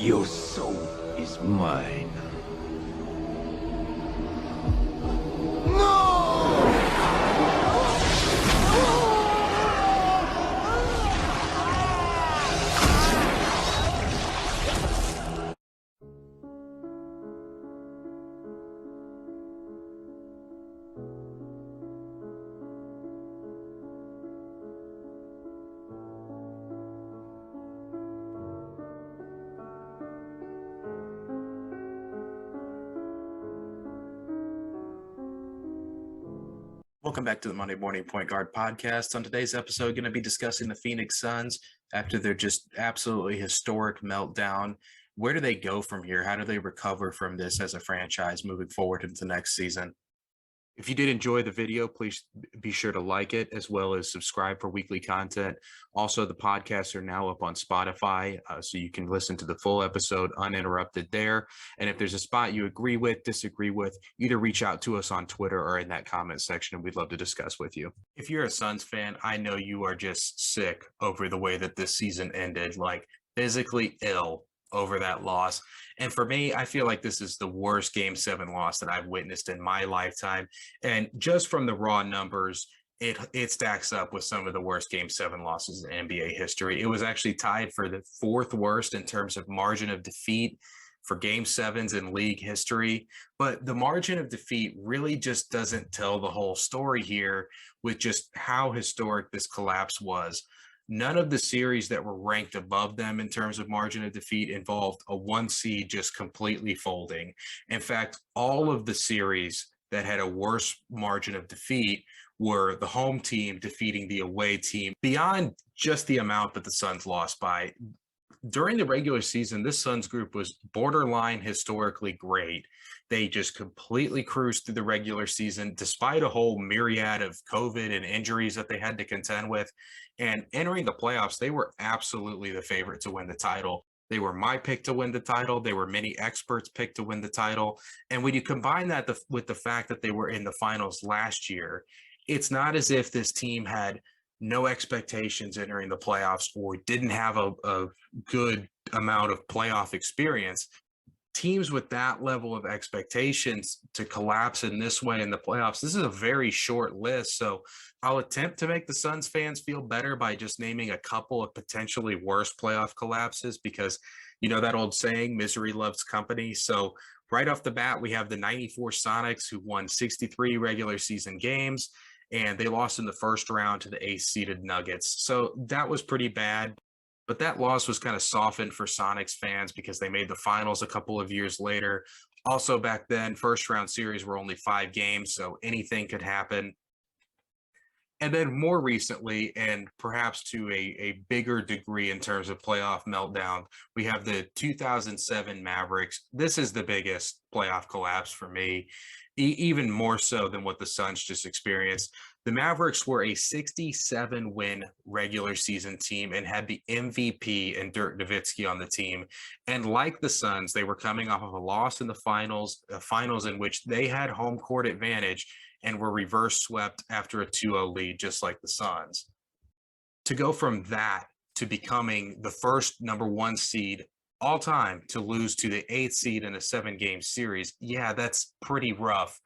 Your soul is mine. Welcome back to the Monday Morning Point Guard podcast. On today's episode, going to be discussing the Phoenix Suns after their just absolutely historic meltdown. Where do they go from here? How do they recover from this as a franchise moving forward into next season? If you did enjoy the video, please be sure to like it as well as subscribe for weekly content. Also, the podcasts are now up on Spotify, so you can listen to the full episode uninterrupted there. And if there's a spot you agree with, disagree with, either reach out to us on Twitter or in that comment section, and we'd love to discuss with you. If you're a Suns fan, I know you are just sick over the way that this season ended, like physically ill over that loss. And for me, I feel like this is the worst Game 7 loss that I've witnessed in my lifetime. And just from the raw numbers, it stacks up with some of the worst Game 7 losses in NBA history. It was actually tied for the fourth worst in terms of margin of defeat for Game 7s in league history. But the margin of defeat really just doesn't tell the whole story here with just how historic this collapse was. None of the series that were ranked above them in terms of margin of defeat involved a 1 seed just completely folding. In fact, all of the series that had a worse margin of defeat were the home team defeating the away team beyond just the amount that the Suns lost by. During the regular season, this Suns group was borderline historically great. They just completely cruised through the regular season, despite a whole myriad of COVID and injuries that they had to contend with. And entering the playoffs, they were absolutely the favorite to win the title. They were my pick to win the title. They were many experts' pick to win the title. And when you combine that with the fact that they were in the finals last year, it's not as if this team had no expectations entering the playoffs or didn't have a good amount of playoff experience. Teams with that level of expectations to collapse in this way in the playoffs, this is a very short list. So I'll attempt to make the Suns fans feel better by just naming a couple of potentially worse playoff collapses because, you know, that old saying, misery loves company. So right off the bat, we have the 94 Sonics who won 63 regular season games, and they lost in the first round to the 8th-seeded Nuggets. So that was pretty bad. But that loss was kind of softened for Sonics fans because they made the finals a couple of years later. Also back then, first round series were only 5 games, so anything could happen. And then more recently, and perhaps to a bigger degree in terms of playoff meltdown, we have the 2007 Mavericks. This is the biggest playoff collapse for me, even more so than what the Suns just experienced. The Mavericks were a 67-win regular season team and had the MVP and Dirk Nowitzki on the team. And like the Suns, they were coming off of a loss in the finals in which they had home court advantage and were reverse swept after a 2-0 lead, just like the Suns. To go from that to becoming the first number 1 seed all time to lose to the 8th seed in a 7-game series, yeah, that's pretty rough.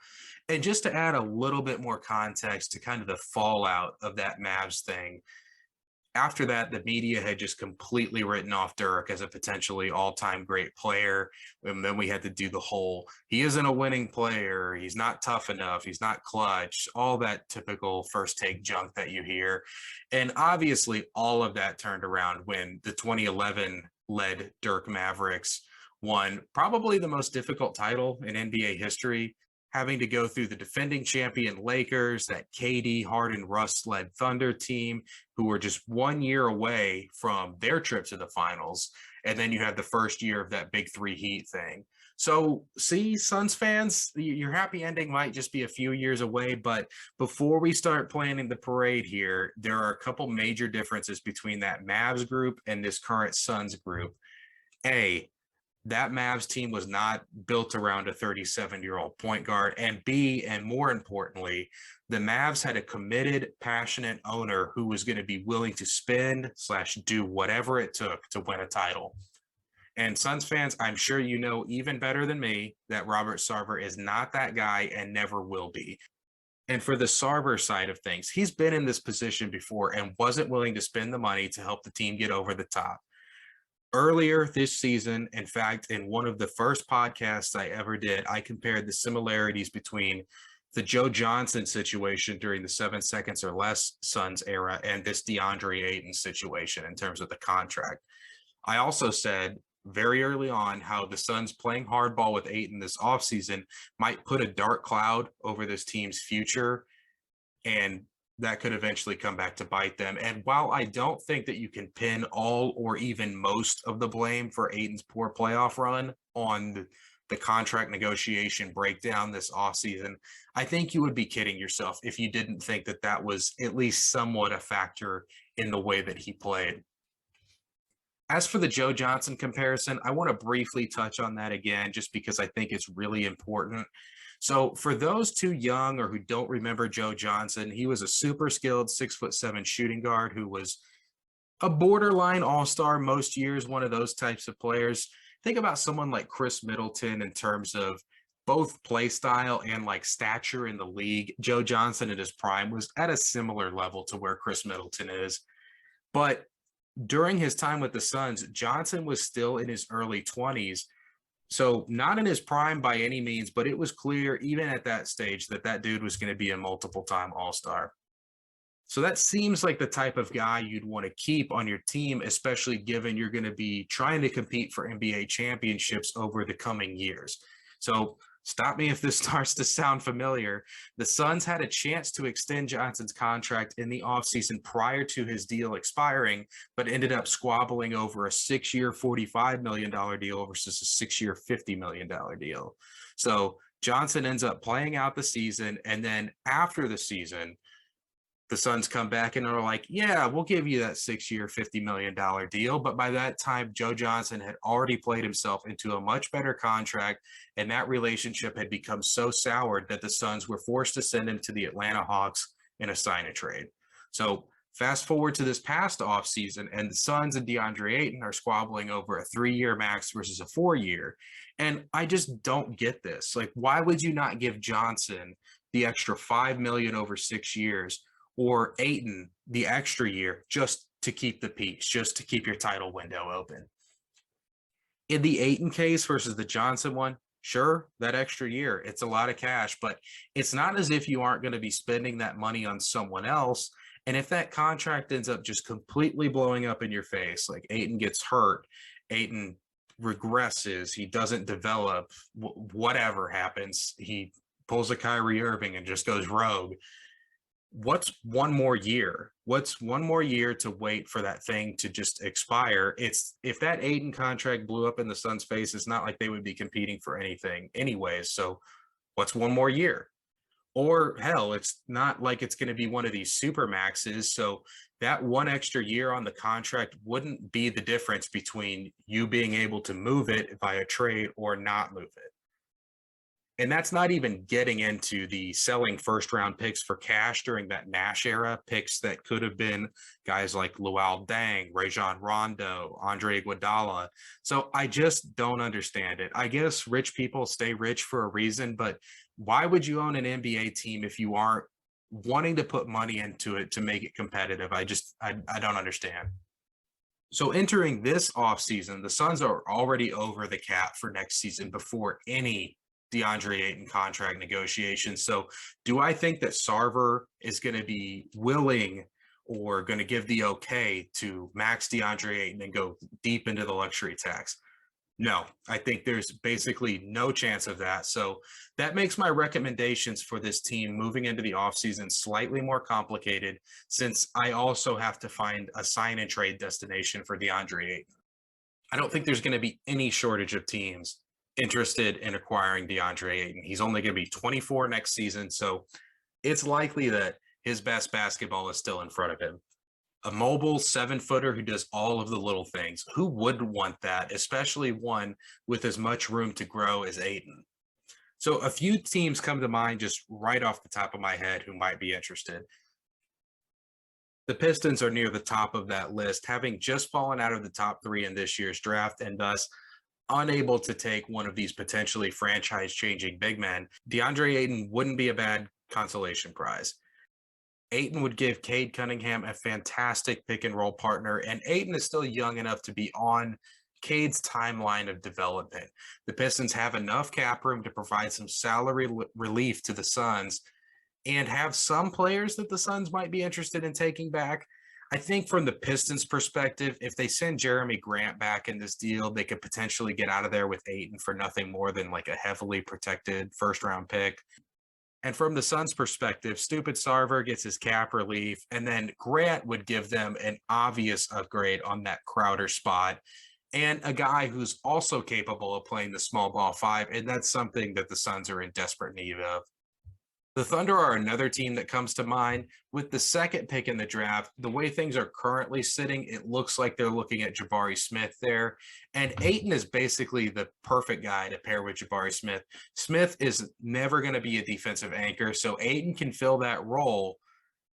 And just to add a little bit more context to kind of the fallout of that Mavs thing, after that, the media had just completely written off Dirk as a potentially all-time great player. And then we had to do the whole, he isn't a winning player, he's not tough enough, he's not clutch, all that typical first take junk that you hear. And obviously all of that turned around when the 2011-led Dirk Mavericks won probably the most difficult title in NBA history, having to go through the defending champion Lakers, that KD, Harden, Russ-led Thunder team, who were just 1 year away from their trip to the finals. And then you had the first year of that Big Three Heat thing. So see, Suns fans, your happy ending might just be a few years away. But before we start planning the parade here, there are a couple major differences between that Mavs group and this current Suns group. That Mavs team was not built around a 37-year-old point guard. And B, and more importantly, the Mavs had a committed, passionate owner who was going to be willing to spend / do whatever it took to win a title. And Suns fans, I'm sure you know even better than me that Robert Sarver is not that guy and never will be. And for the Sarver side of things, he's been in this position before and wasn't willing to spend the money to help the team get over the top. Earlier this season, in fact, in one of the first podcasts I ever did, I compared the similarities between the Joe Johnson situation during the 7 seconds or less Suns era and this DeAndre Ayton situation in terms of the contract. I also said very early on how the Suns playing hardball with Ayton this offseason might put a dark cloud over this team's future, and that could eventually come back to bite them. And while I don't think that you can pin all or even most of the blame for Ayton's poor playoff run on the contract negotiation breakdown this offseason, I think you would be kidding yourself if you didn't think that that was at least somewhat a factor in the way that he played. As for the Joe Johnson comparison, I want to briefly touch on that again, just because I think it's really important. So, for those too young or who don't remember Joe Johnson, he was a super skilled 6'7" shooting guard who was a borderline all-star most years, one of those types of players. Think about someone like Chris Middleton in terms of both play style and like stature in the league. Joe Johnson at his prime was at a similar level to where Chris Middleton is. But during his time with the Suns, Johnson was still in his early 20s. So not in his prime by any means, but it was clear even at that stage that that dude was going to be a multiple-time All-Star. So that seems like the type of guy you'd want to keep on your team, especially given you're going to be trying to compete for NBA championships over the coming years. So stop me if this starts to sound familiar. The Suns had a chance to extend Johnson's contract in the offseason prior to his deal expiring, but ended up squabbling over a 6-year, $45 million deal versus a 6-year, $50 million deal. So Johnson ends up playing out the season, and then after the season, the Suns come back and are like, yeah, we'll give you that 6-year, $50 million deal. But by that time, Joe Johnson had already played himself into a much better contract, and that relationship had become so soured that the Suns were forced to send him to the Atlanta Hawks in a sign-and-trade. So fast forward to this past offseason, and the Suns and DeAndre Ayton are squabbling over a 3-year max versus a 4-year. And I just don't get this. Like, why would you not give Johnson the extra $5 million over 6 years, or Ayton the extra year, just to keep the peace, just to keep your title window open? In the Ayton case versus the Johnson one, sure, that extra year, it's a lot of cash, but it's not as if you aren't going to be spending that money on someone else. And if that contract ends up just completely blowing up in your face, like Ayton gets hurt, Ayton regresses, he doesn't develop, whatever happens, he pulls a Kyrie Irving and just goes rogue. What's one more year? What's one more year to wait for that thing to just expire? It's, if that Ayton contract blew up in the Suns' face, it's not like they would be competing for anything anyways. So what's one more year? Or hell, it's not like it's going to be one of these super maxes. So that one extra year on the contract wouldn't be the difference between you being able to move it via trade or not move it. And that's not even getting into the selling first round picks for cash during that Nash era, picks that could have been guys like Luol Deng, Rajon Rondo, Andre Iguodala. So I just don't understand it. I guess rich people stay rich for a reason, but why would you own an NBA team if you aren't wanting to put money into it to make it competitive? I don't understand. So entering this offseason, the Suns are already over the cap for next season before any DeAndre Ayton contract negotiations. So do I think that Sarver is going to be willing or going to give the okay to max DeAndre Ayton and go deep into the luxury tax? No, I think there's basically no chance of that. So that makes my recommendations for this team moving into the offseason slightly more complicated, since I also have to find a sign and trade destination for DeAndre Ayton. I don't think there's going to be any shortage of teams interested in acquiring DeAndre Ayton. He's only going to be 24 next season, so it's likely that his best basketball is still in front of him. A mobile 7-footer who does all of the little things. Who wouldn't want that, especially one with as much room to grow as Ayton? So a few teams come to mind just right off the top of my head who might be interested. The Pistons are near the top of that list, having just fallen out of the top 3 in this year's draft, and thus unable to take one of these potentially franchise-changing big men, DeAndre Ayton wouldn't be a bad consolation prize. Ayton would give Cade Cunningham a fantastic pick and roll partner, and Ayton is still young enough to be on Cade's timeline of development. The Pistons have enough cap room to provide some salary relief to the Suns and have some players that the Suns might be interested in taking back. I think from the Pistons' perspective, if they send Jeremy Grant back in this deal, they could potentially get out of there with Ayton for nothing more than like a heavily protected first round pick. And from the Suns' perspective, Stupid Sarver gets his cap relief, and then Grant would give them an obvious upgrade on that Crowder spot and a guy who's also capable of playing the small ball five. And that's something that the Suns are in desperate need of. The Thunder are another team that comes to mind. With the second pick in the draft, the way things are currently sitting, it looks like they're looking at Jabari Smith there. And Ayton is basically the perfect guy to pair with Jabari Smith. Smith is never going to be a defensive anchor, so Ayton can fill that role.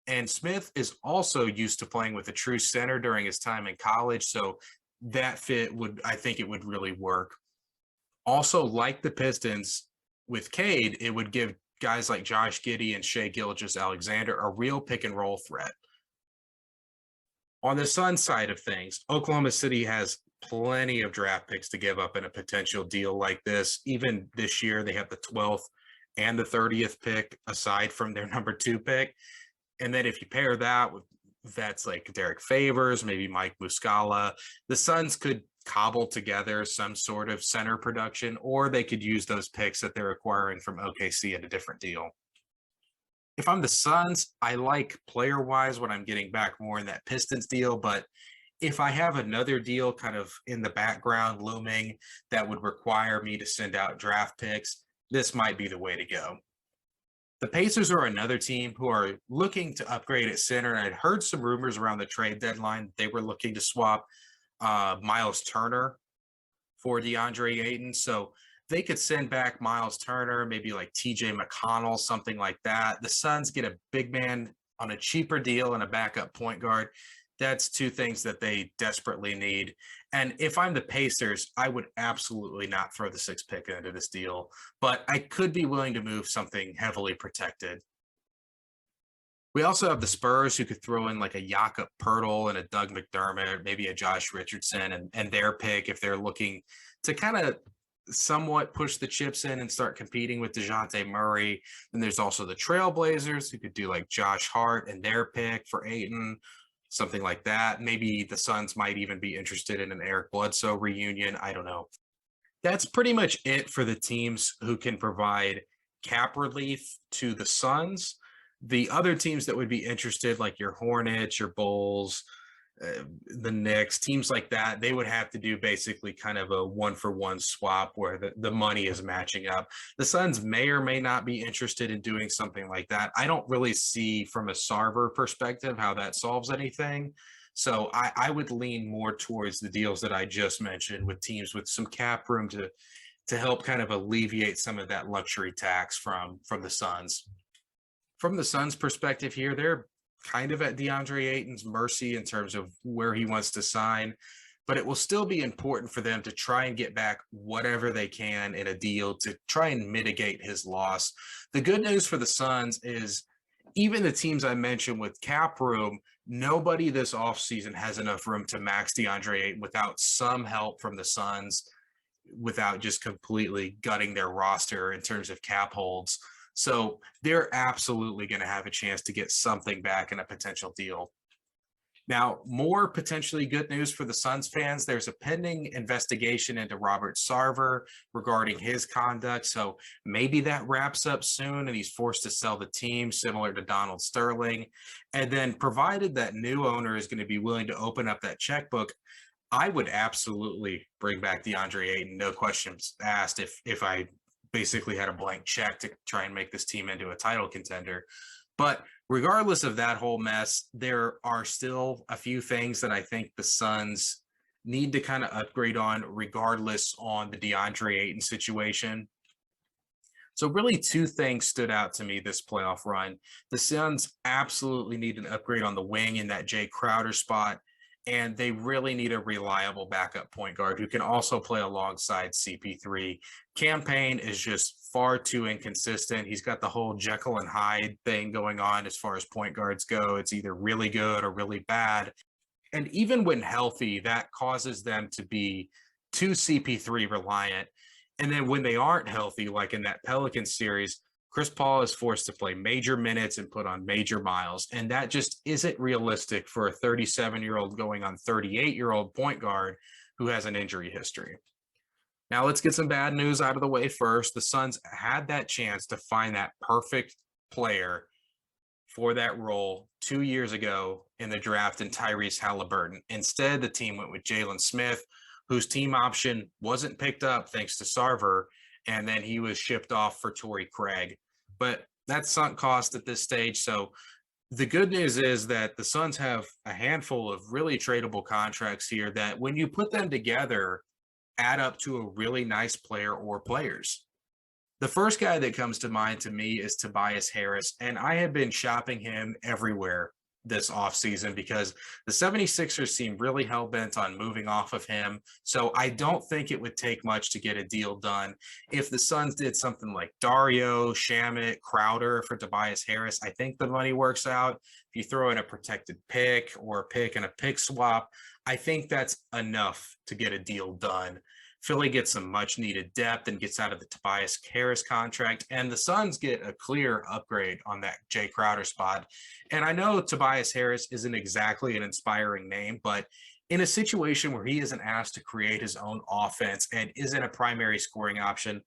And Smith is also used to playing with a true center during his time in college, so that fit would, I think it would really work. Also, like the Pistons with Cade, it would give guys like Josh Giddey and Shai Gilgeous-Alexander a real pick and roll threat. On the Suns side of things, Oklahoma City has plenty of draft picks to give up in a potential deal like this. Even this year, they have the 12th and the 30th pick aside from their number 2 pick. And then if you pair that with that's like Derek Favors, maybe Mike Muscala, the Suns could cobble together some sort of center production, or they could use those picks that they're acquiring from OKC at a different deal. If I'm the Suns, I like player-wise what I'm getting back more in that Pistons deal, but if I have another deal kind of in the background looming that would require me to send out draft picks, this might be the way to go. The Pacers are another team who are looking to upgrade at center. And I'd heard some rumors around the trade deadline. They were looking to swap Miles Turner for DeAndre Ayton. So they could send back Miles Turner, maybe like TJ McConnell, something like that. The Suns get a big man on a cheaper deal and a backup point guard. That's two things that they desperately need. And if I'm the Pacers, I would absolutely not throw the 6th pick into this deal, but I could be willing to move something heavily protected. We also have the Spurs who could throw in like a Jakob Poeltl and a Doug McDermott, maybe a Josh Richardson and their pick if they're looking to kind of somewhat push the chips in and start competing with DeJounte Murray. Then there's also the Trailblazers who could do like Josh Hart and their pick for Ayton, something like that. Maybe the Suns might even be interested in an Eric Bledsoe reunion. I don't know. That's pretty much it for the teams who can provide cap relief to the Suns. The other teams that would be interested, like your Hornets, your Bulls, the Knicks, teams like that, they would have to do basically kind of a 1-for-1 swap where the money is matching up. The Suns may or may not be interested in doing something like that. I don't really see from a Sarver perspective how that solves anything. So I would lean more towards the deals that I just mentioned with teams with some cap room to help kind of alleviate some of that luxury tax from the Suns. From the Suns' perspective here, they're kind of at DeAndre Ayton's mercy in terms of where he wants to sign, but it will still be important for them to try and get back whatever they can in a deal to try and mitigate his loss. The good news for the Suns is even the teams I mentioned with cap room, nobody this offseason has enough room to max DeAndre Ayton without some help from the Suns, without just completely gutting their roster in terms of cap holds. So they're absolutely going to have a chance to get something back in a potential deal. Now, more potentially good news for the Suns fans. There's a pending investigation into Robert Sarver regarding his conduct. So maybe that wraps up soon and he's forced to sell the team, similar to Donald Sterling. And then provided that new owner is going to be willing to open up that checkbook, I would absolutely bring back DeAndre Ayton, no questions asked, if I basically had a blank check to try and make this team into a title contender. But regardless of that whole mess, there are still a few things that I think the Suns need to kind of upgrade on, regardless on the DeAndre Ayton situation. So really 2 things stood out to me this playoff run. The Suns absolutely need an upgrade on the wing in that Jay Crowder spot. and they really need a reliable backup point guard who can also play alongside CP3. Cam Payne is just far too inconsistent. He's got the whole Jekyll and Hyde thing going on as far as point guards go. It's either really good or really bad. And even when healthy, that causes them to be too CP3 reliant. And then when they aren't healthy, like in that Pelicans series, Chris Paul is forced to play major minutes and put on major miles. And that just isn't realistic for a 37-year-old going on 38-year-old point guard who has an injury history. Now let's get some bad news out of the way first. The Suns had that chance to find that perfect player for that role 2 years ago in the draft in Tyrese Halliburton. Instead, the team went with Jalen Smith, whose team option wasn't picked up thanks to Sarver, and then he was shipped off for Torrey Craig. But that's sunk cost at this stage. So the good news is that the Suns have a handful of really tradable contracts here that when you put them together, add up to a really nice player or players. The first guy that comes to mind to me is Tobias Harris, and I have been shopping him everywhere this offseason because the 76ers seem really hell-bent on moving off of him. So I don't think it would take much to get a deal done. If the Suns did something like Dario, Shamet, Crowder for Tobias Harris, I think the money works out. If you throw in a protected pick or a pick and a pick swap, I think that's enough to get a deal done. Philly gets some much needed depth and gets out of the Tobias Harris contract, and the Suns get a clear upgrade on that Jay Crowder spot. And I know Tobias Harris isn't exactly an inspiring name, but in a situation where he isn't asked to create his own offense and isn't a primary scoring option,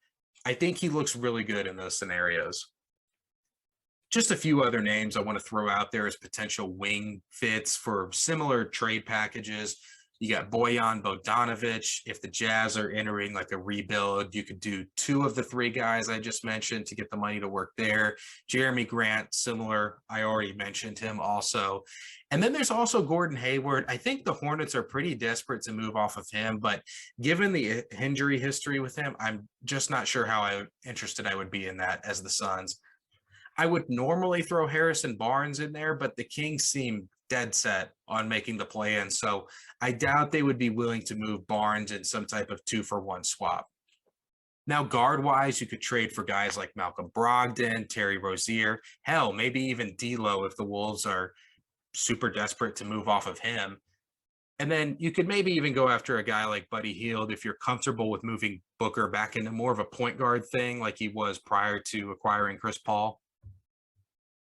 I think he looks really good in those scenarios. Just a few other names I want to throw out there as potential wing fits for similar trade packages. You got Bojan Bogdanovic. If the Jazz are entering like a rebuild, you could do two of the three guys I just mentioned to get the money to work there. Jeremy Grant, similar. I already mentioned him also. And then there's also Gordon Hayward. I think the Hornets are pretty desperate to move off of him, but given the injury history with him, I'm just not sure how interested I would be in that as the Suns. I would normally throw Harrison Barnes in there, but the Kings seem dead set on making the play in. So I doubt they would be willing to move Barnes in some type of 2-for-1 swap. Now, guard wise, you could trade for guys like Malcolm Brogdon, Terry Rozier, hell, maybe even D'Lo if the Wolves are super desperate to move off of him. And then you could maybe even go after a guy like Buddy Hield if you're comfortable with moving Booker back into more of a point guard thing like he was prior to acquiring Chris Paul.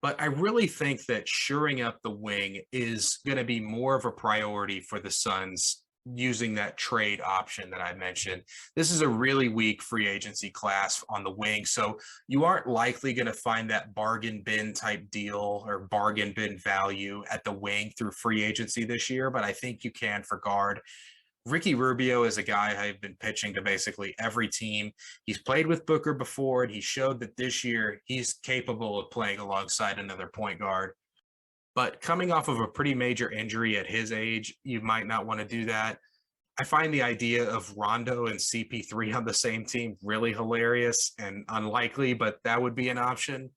But I really think that shoring up the wing is going to be more of a priority for the Suns using that trade option that I mentioned. This is a really weak free agency class on the wing. So you aren't likely going to find that bargain bin type deal or bargain bin value at the wing through free agency this year. But I think you can for guard. Ricky Rubio is a guy I've been pitching to basically every team. He's played with Booker before, and he showed that this year he's capable of playing alongside another point guard. But coming off of a pretty major injury at his age, you might not want to do that. I find the idea of Rondo and CP3 on the same team really hilarious and unlikely, but that would be an option.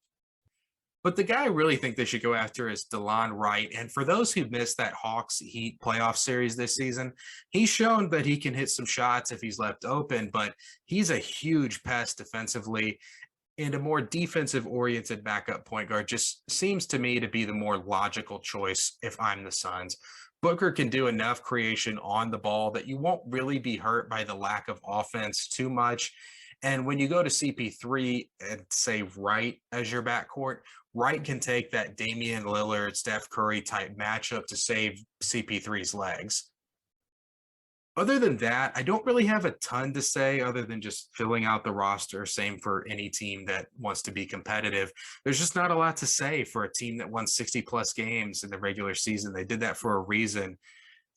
But the guy I really think they should go after is DeLon Wright. And for those who missed that Hawks Heat playoff series this season, he's shown that he can hit some shots if he's left open, but he's a huge pest defensively. And a more defensive-oriented backup point guard just seems to me to be the more logical choice if I'm the Suns. Booker can do enough creation on the ball that you won't really be hurt by the lack of offense too much. And when you go to CP3 and say Wright as your backcourt, Wright can take that Damian Lillard, Steph Curry type matchup to save CP3's legs. Other than that, I don't really have a ton to say other than just filling out the roster. Same for any team that wants to be competitive. There's just not a lot to say for a team that won 60 plus games in the regular season. They did that for a reason.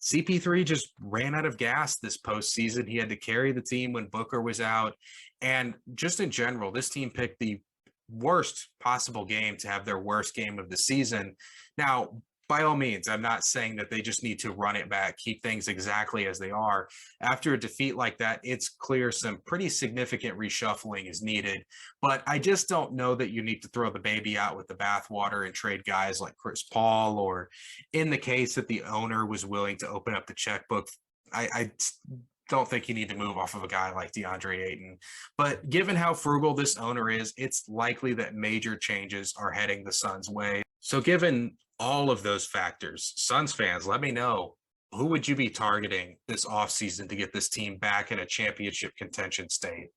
CP3 just ran out of gas this postseason. He had to carry the team when Booker was out. And just in general, this team picked the worst possible game to have their worst game of the season. Now, by all means, I'm not saying that they just need to run it back, keep things exactly as they are. After a defeat like that, it's clear some pretty significant reshuffling is needed. But I just don't know that you need to throw the baby out with the bathwater and trade guys like Chris Paul, or in the case that the owner was willing to open up the checkbook, I don't think you need to move off of a guy like DeAndre Ayton. But given how frugal this owner is, it's likely that major changes are heading the Suns' way. So given all of those factors, Suns fans, let me know, who would you be targeting this offseason to get this team back in a championship contention state?